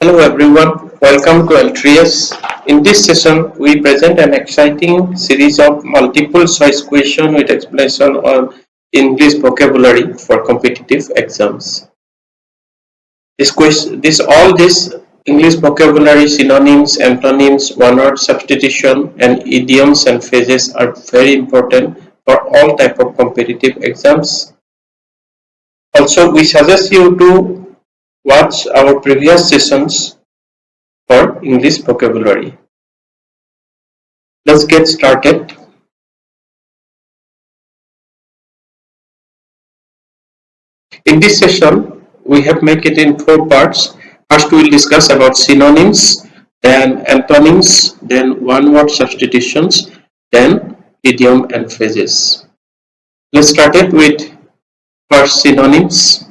Hello everyone, welcome to L3S. In this session, we present an exciting series of multiple choice questions with explanation on English vocabulary for competitive exams. All this English vocabulary, synonyms, antonyms, one-word substitution, and idioms and phases are very important for all type of competitive exams. Also, we suggest you to watch our previous sessions for English vocabulary. Let's get started. In this session, we have made it in 4 parts. First, we will discuss about synonyms, then antonyms, then one-word substitutions, then idiom and phases. Let's start it with first synonyms.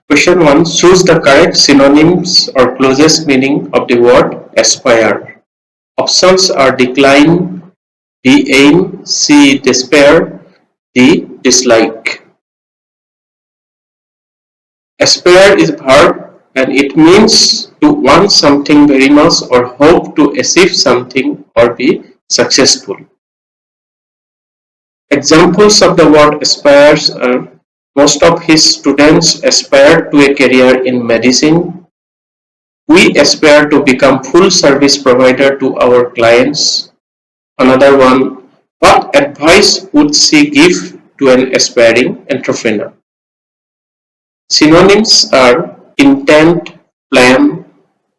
Question 1. Choose the correct synonyms or closest meaning of the word aspire. Options are decline, B. aim, C. despair, D. dislike. Aspire is verb and it means to want something very much or hope to achieve something or be successful. Examples of the word aspires are: most of his students aspire to a career in medicine. We aspire to become full service provider to our clients. Another one, what advice would she give to an aspiring entrepreneur? Synonyms are intent, plan,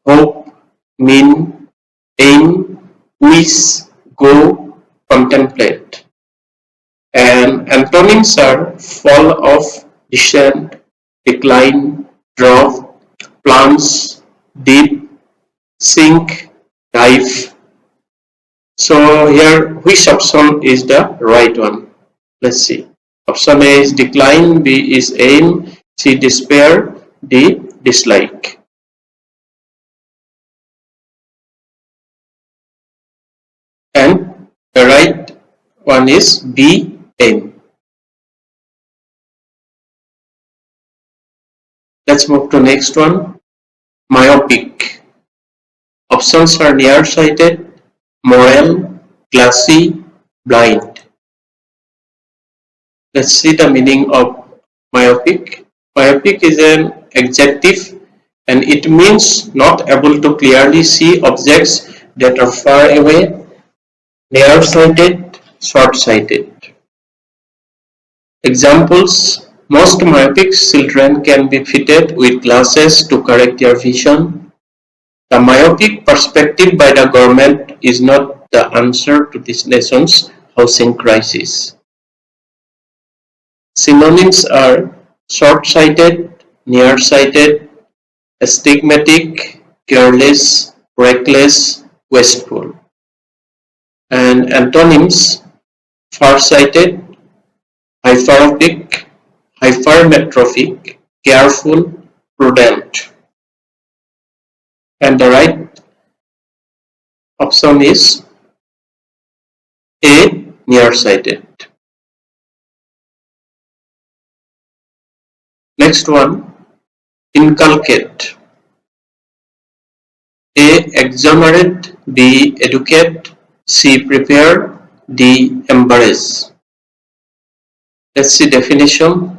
hope, mean, aim, wish, go, contemplate. And antonyms are fall off, descent, decline, drop, plunge, dip, sink, dive. So here, which option is the right one? Let's see. Option A is decline, B is aim, C despair, D dislike. And the right one is B, aim. Let's move to next one. Myopic. Options are nearsighted, moral, glassy, blind. Let's see the meaning of myopic. Myopic is an adjective and it means not able to clearly see objects that are far away, nearsighted, short-sighted. Examples: most myopic children can be fitted with glasses to correct their vision. The myopic perspective by the government is not the answer to this nation's housing crisis. Synonyms are short-sighted, nearsighted, astigmatic, careless, reckless, wasteful. And antonyms: farsighted, hyperopic, hypermetrophic, careful, prudent. And the right option is A, nearsighted. Next one, inculcate. A, exonerate, B, educate, C, prepare, D, embrace. Let's see definition.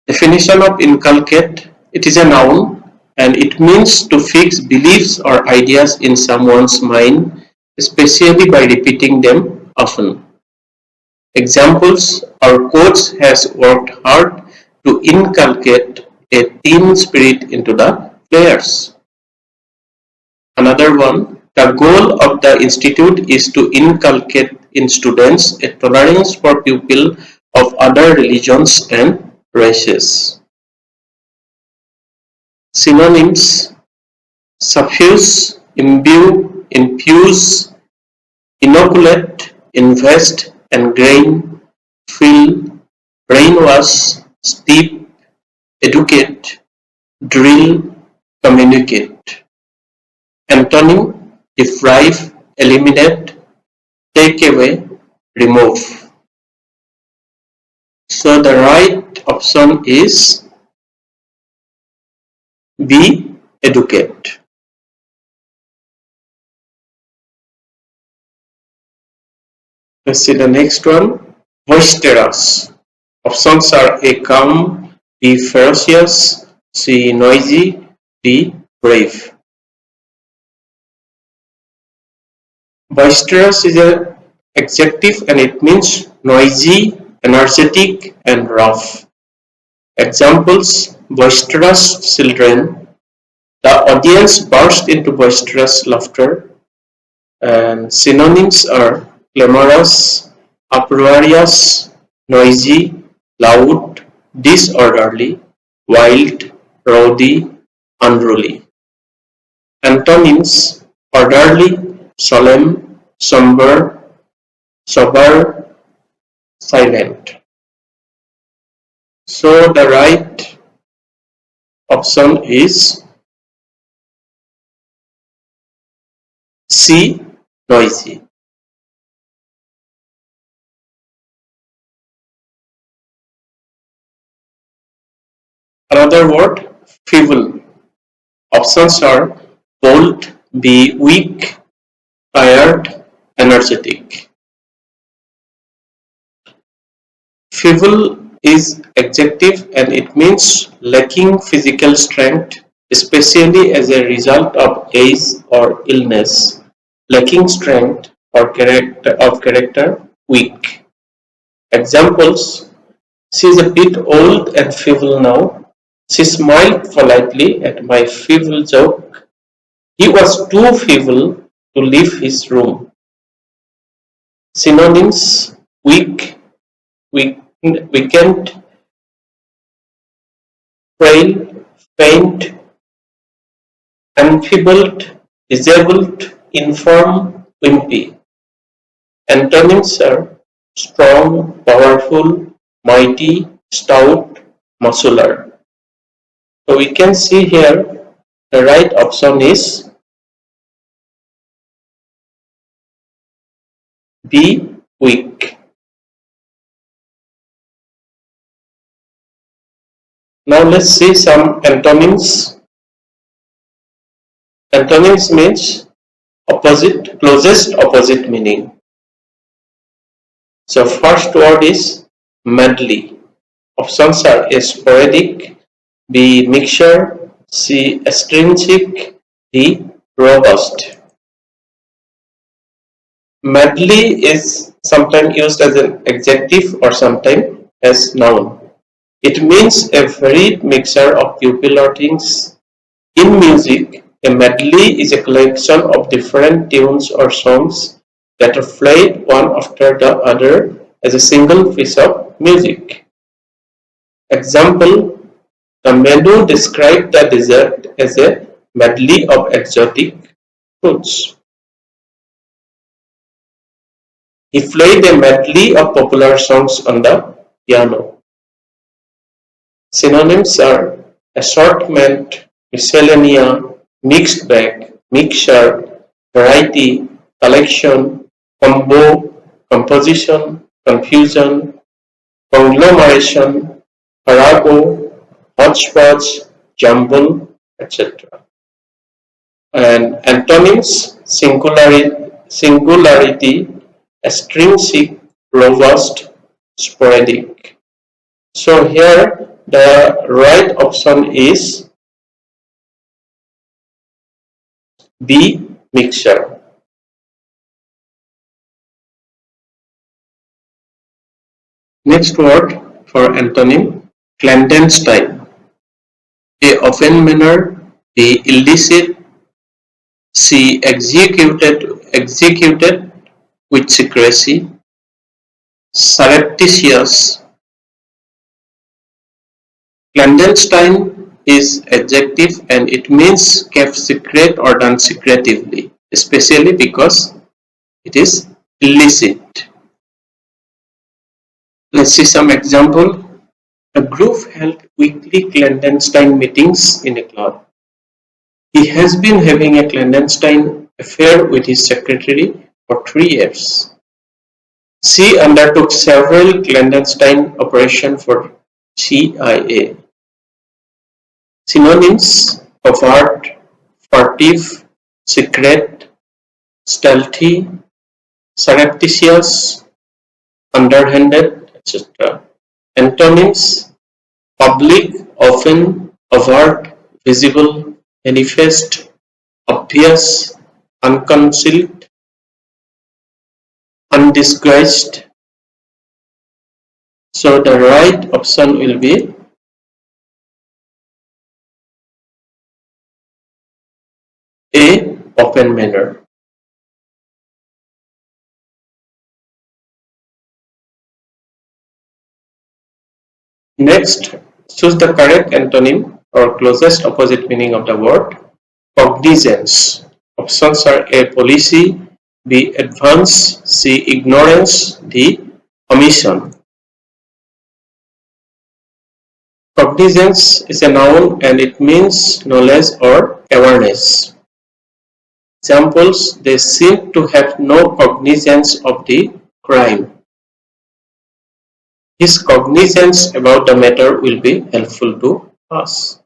Definition of inculcate: it is a noun and it means to fix beliefs or ideas in someone's mind, especially by repeating them often. Examples: our coach has worked hard to inculcate a team spirit into the players. Another one, the goal of the institute is to inculcate in students a tolerance for people of other religions and races. Synonyms: suffuse, imbue, infuse, inoculate, invest, engrain, fill, brainwash, steep, educate, drill, communicate. Antonym: deprive, eliminate, take away, remove. So the right option is B. Educate. Let's see the next one. Boisterous. Options are A. Calm, B. Ferocious, C. Noisy, D. Brave. Boisterous is an adjective and it means noisy, energetic, and rough. Examples: boisterous children. The audience burst into boisterous laughter. And synonyms are clamorous, uproarious, noisy, loud, disorderly, wild, rowdy, unruly. Antonyms: orderly, solemn, somber, sober, silent. So the right option is C. Noisy. Another word, feeble. Options are bold, B. Weak, tired, energetic. Feeble is adjective and it means lacking physical strength, especially as a result of age or illness. Lacking strength or character, weak. Examples: she is a bit old and feeble now. She smiled politely at my feeble joke. He was too feeble to leave his room. Synonyms: weak, weakened, frail, faint, enfeebled, disabled, infirm, wimpy. Antonyms are strong, powerful, mighty, stout, muscular. So we can see here the right option is B. Weak. Now let's see some antonyms. Antonyms means opposite, closest opposite meaning. So first word is medley. Options are A. Sporadic, B. Mixture, C. Extrinsic, D. Robust. Medley is sometimes used as an adjective or sometimes as noun. It means a varied mixture of popular things. In music, a medley is a collection of different tunes or songs that are played one after the other as a single piece of music. Example: the menu described the dessert as a medley of exotic fruits. He played a medley of popular songs on the piano. Synonyms are assortment, miscellanea, mixed bag, mixture, variety, collection, combo, composition, confusion, conglomeration, farrago, hodgepodge, jumble, etc. And antonyms: singularity, extrinsic, robust, sporadic. So here the right option is B. Mixture. Next word for antonym: clandestine. A. Open manner, B. illicit, C. executed with secrecy, surreptitious. Clandestine is adjective and it means kept secret or done secretively, especially because it is illicit. Let's see some example. A group held weekly clandestine meetings in a club. He has been having a clandestine affair with his secretary for 3 years. She undertook several clandestine operations for CIA. Synonyms: covert, furtive, secret, stealthy, surreptitious, underhanded, etc. Antonyms: public, often, overt, visible, manifest, obvious, unconcealed, undisguised. So the right option will be A. Open manner. Next, choose the correct antonym or closest opposite meaning of the word cognizance. Options are A. Policy, B. Advance, C. Ignorance, D. Omission. Cognizance is a noun and it means knowledge or awareness. Examples: they seem to have no cognizance of the crime. His cognizance about the matter will be helpful to us.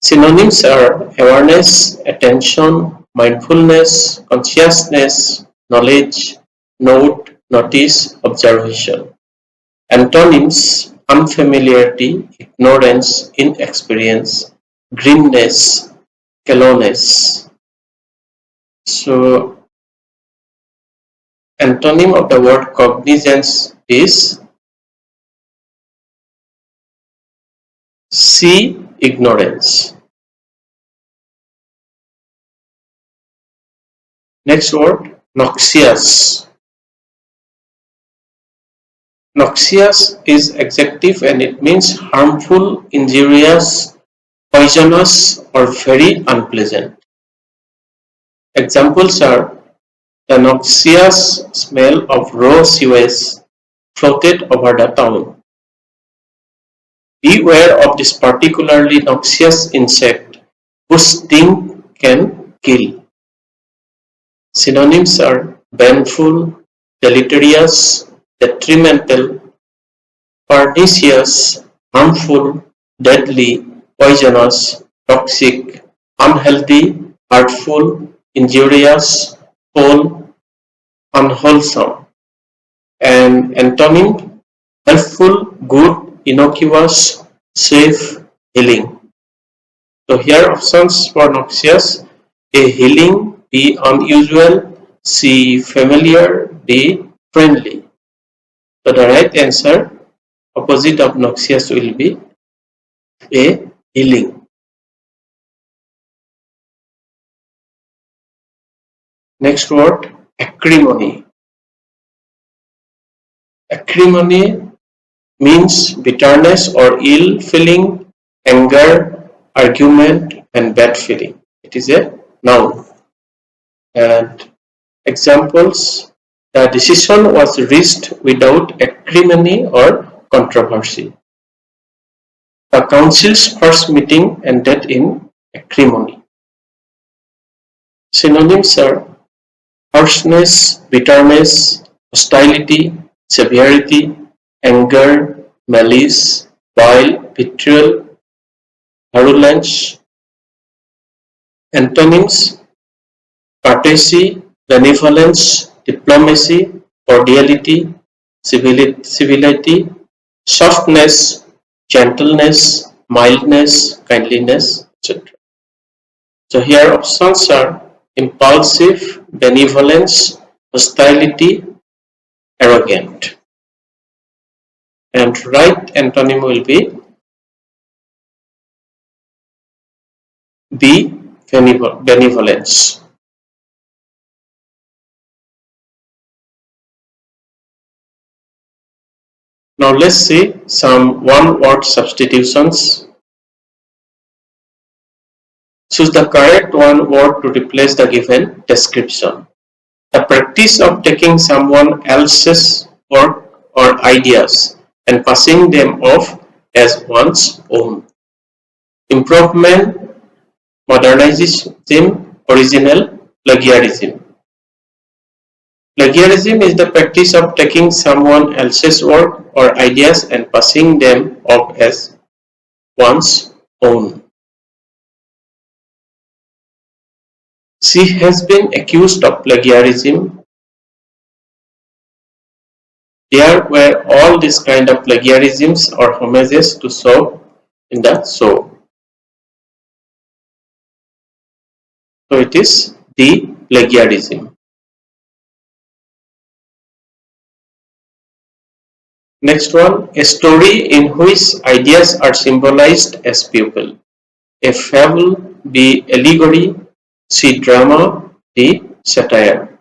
Synonyms are awareness, attention, mindfulness, consciousness, knowledge, note, notice, observation. Antonyms: unfamiliarity, ignorance, inexperience, greenness, callousness. So, antonym of the word cognizance is C. Ignorance. Next word, noxious. Noxious is adjective and it means harmful, injurious, poisonous, or very unpleasant. Examples are the noxious smell of raw sewage floated over the town. Beware of this particularly noxious insect whose sting can kill. Synonyms are baneful, deleterious, detrimental, pernicious, harmful, deadly, poisonous, toxic, unhealthy, hurtful, injurious, foul, unwholesome. And antonym: helpful, good, innocuous, safe, healing. So here options for noxious: A. Healing, B. Unusual, C. Familiar, D. Friendly. So the right answer, opposite of noxious, will be A. Healing. Next word, acrimony. Acrimony means bitterness or ill feeling, anger, argument, and bad feeling. It is a noun. And examples: the decision was reached without acrimony or controversy. The council's first meeting ended in acrimony. Synonyms are harshness, bitterness, hostility, severity, anger, malice, bile, vitriol, virulence. Antonyms: courtesy, benevolence, diplomacy, cordiality, civility, softness, gentleness, mildness, kindliness, etc. So here options are impulsive, benevolence, hostility, arrogant. And right antonym will be B. Benevolence. Now let's see some one-word substitutions. Choose the correct one word to replace the given description. The practice of taking someone else's work or ideas and passing them off as one's own. Improvement, modernism, original, plagiarism. Plagiarism is the practice of taking someone else's work or ideas and passing them off as one's own. She has been accused of plagiarism. There were all these kind of plagiarisms or homages to show in the show. So it is the plagiarism. Next one, a story in which ideas are symbolized as people. A fable, B. Allegory, C. Drama, D. Satire.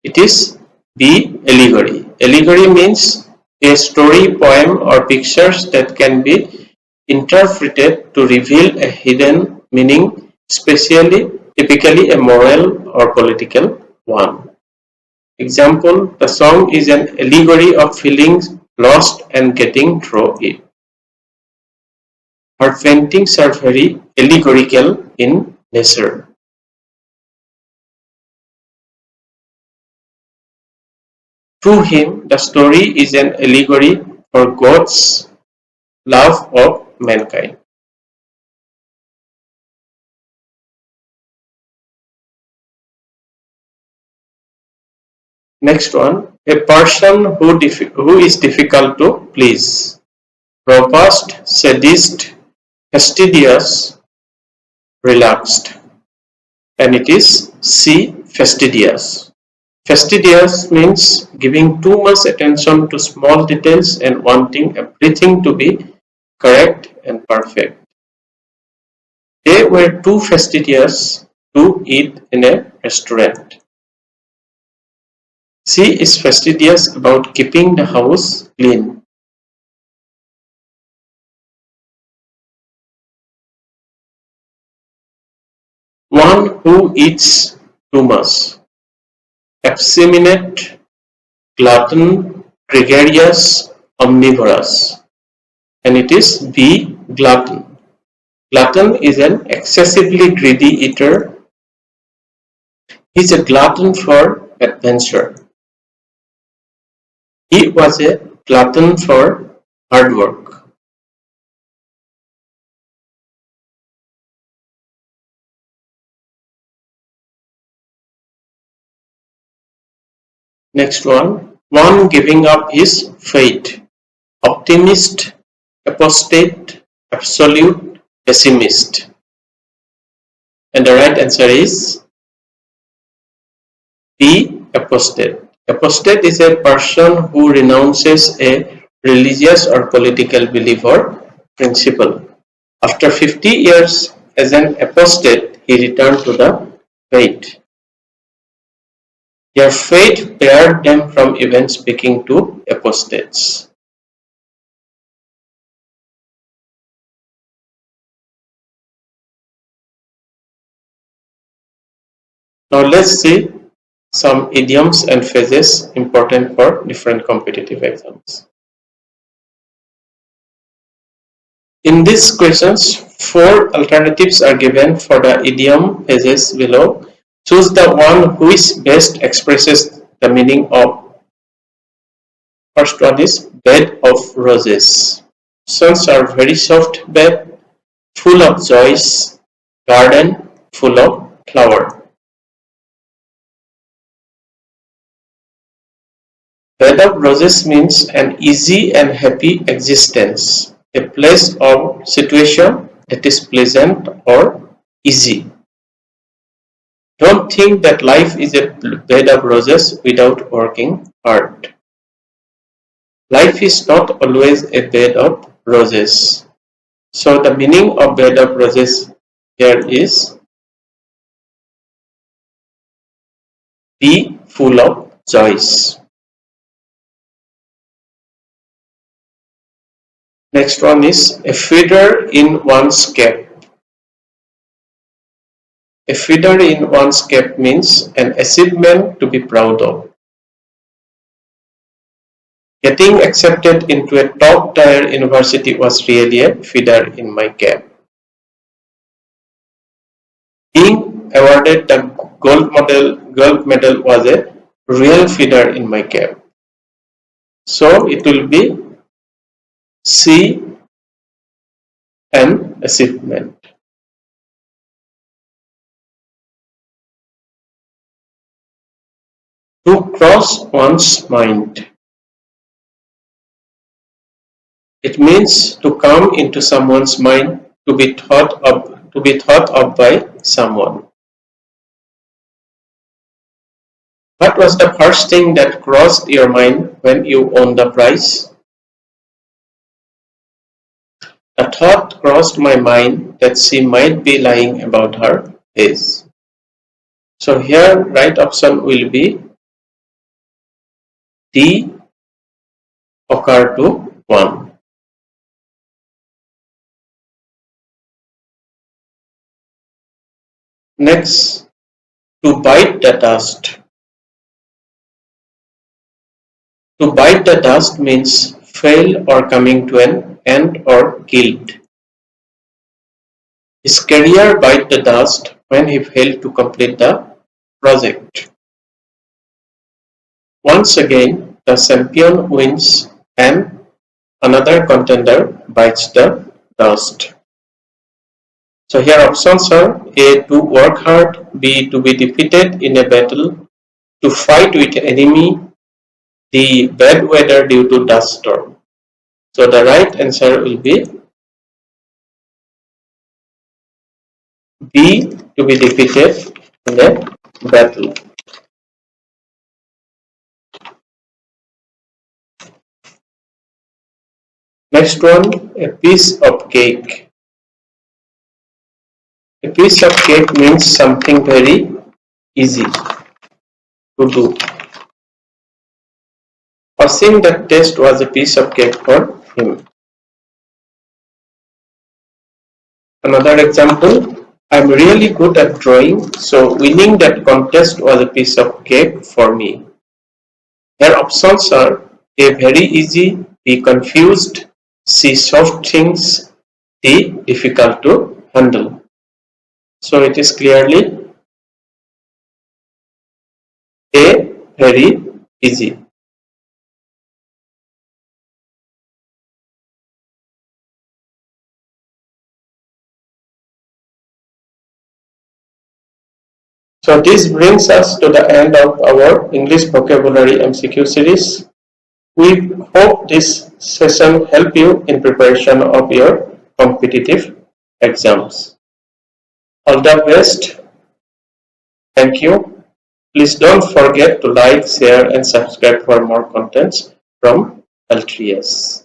It is B. Allegory. Allegory means a story, poem or pictures that can be interpreted to reveal a hidden meaning, typically a moral or political one. Example, the song is an allegory of feeling lost and getting through it. Her paintings are very allegorical in nature. Through him, the story is an allegory for God's love of mankind. Next one, a person who is difficult to please. Robust, sadist, fastidious, relaxed. And it is C. Fastidious. Fastidious means giving too much attention to small details and wanting everything to be correct and perfect. They were too fastidious to eat in a restaurant. She is fastidious about keeping the house clean. One who eats too much. Effeminate, glutton, gregarious, omnivorous. And it is B. Glutton. Glutton is an excessively greedy eater. He is a glutton for adventure. He was a glutton for hard work. Next one giving up his faith. Optimist, apostate, absolute, pessimist. And the right answer is B. Apostate. Apostate is a person who renounces a religious or political belief or principle. After 50 years as an apostate, he returned to the faith. Their faith barred them from even speaking to apostates. Now let's see some idioms and phrases important for different competitive exams. In these questions, 4 alternatives are given for the idiom phrases below. Choose the one which best expresses the meaning of. First one is bed of roses. Options are very soft bed, full of joys, garden, full of flower. Bed of roses means an easy and happy existence, a place or situation that is pleasant or easy. Don't think that life is a bed of roses without working hard. Life is not always a bed of roses. So the meaning of bed of roses here is be full of joys. Next one is a feather in one's cap. A feather in one's cap means an achievement to be proud of. Getting accepted into a top-tier university was really a feather in my cap. Being awarded the gold medal was a real feather in my cap. So it will be C, an achievement. To cross one's mind. It means to come into someone's mind, to be thought of by someone. What was the first thing that crossed your mind when you won the prize? A thought crossed my mind that she might be lying about her age. So here right option will be D, occur to one. Next, to bite the dust. To bite the dust means fail or coming to an end or killed. His career bite the dust when he failed to complete the project. Once again, the champion wins and another contender bites the dust. So here options are A, to work hard, B, to be defeated in a battle, to fight with enemy, D, bad weather due to dust storm. So the right answer will be B, to be defeated in a battle. Next one, a piece of cake. A piece of cake means something very easy to do. Passing that test was a piece of cake for him. Another example, I'm really good at drawing, so winning that contest was a piece of cake for me. Here options are A, very easy, B, confused, C, soft things, D, difficult to handle. So it is clearly A, very easy. So this brings us to the end of our English vocabulary MCQ series. We hope this session helped you in preparation of your competitive exams. All the best. Thank you. Please don't forget to like, share and subscribe for more contents from L3S.